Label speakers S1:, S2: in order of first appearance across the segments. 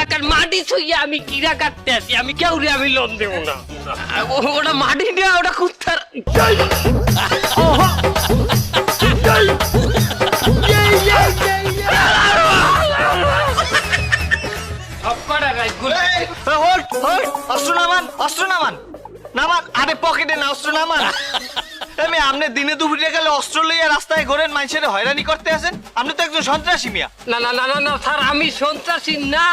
S1: এলাকার মাটি ছুঁয়ে আমি কিরা কাটতে আছি, আমি কেউ রে আমি লোন দেবো না। ওটা মাটি না, ওটা কুত্তার।
S2: অস্ত্র নামান। আরে পকেটে না, অস্ত্র নামান। আমি আপনি দিনে দুপুরে গেলে অস্ত্র লইয়া রাস্তায় ঘোরেন, মানুষের হয়রানি করতে আছেন। আপনি তো একজন সন্ত্রাসী মিয়া।
S1: না না না না না স্যার, আমি সন্ত্রাসী না।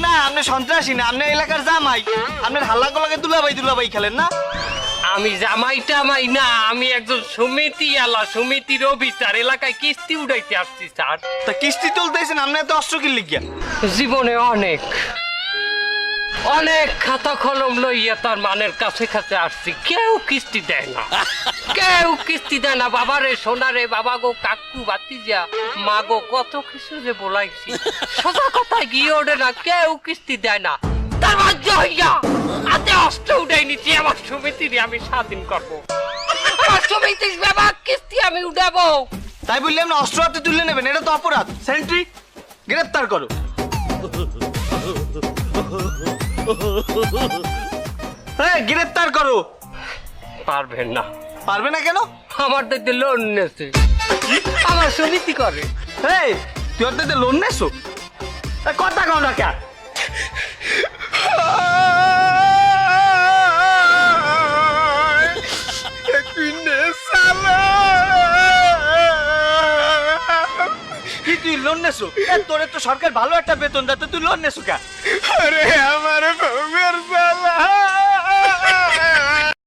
S2: না, আপনি সন্ত্রাসী না, আপনি এলাকার জামাই। আপনার হাল্লা গোলাকে দুলাভাই খেলেন না।
S1: আমি জামাই টামাই না, আমি একজন সমিতি আলা, সমিতির অফিসার। এলাকায় কিস্তি উঠাইতে আসছি স্যার।
S2: তা কিস্তি তুলতেছেন, আপনি এত অস্ত্র কিনলে গিয়া?
S1: জীবনে অনেক খাতা কলম লইয়া তার মানের কাছে কাছে আসছি, কেউ কিস্তি দেয় না, কেউ কিস্তি দেয় না। বাবারে সোনারে, বাবা গো, কাকু বাতিজা, মা গো, কত কিছু যে বলাইছি, সোজা কথায় গিয়ে ওঠে না, কেউ কিস্তি দেয় না। তার বাধ্য হইয়া হাতে অস্ত্র উঠাই নিচ্ছি, আমার সমিতিরে আমি স্বাধীন করবো, আমার সমিতির ব্যাপার কিস্তি আমি উঠাবো।
S2: তাই বললে আপনি অস্ত্র হাতে তুলে নেবেন? এটা তো অপরাধ। সেন্ট্রি, গ্রেফতার করো। গ্রেফতার করো।
S1: পারবেন না।
S2: পারবে না কেন?
S1: আমার দেখতে লোন নেছে, আমার সমিতি করে।
S2: তুই ওর দিতে লোন নেছো? কথা কও না কেন? কি তুই লোন নেছো? তোরে তো সরকার ভালো একটা বেতন দেয়, তুই লোন নেছো কেন?
S3: আরে আমার বউয়ের জ্বালা।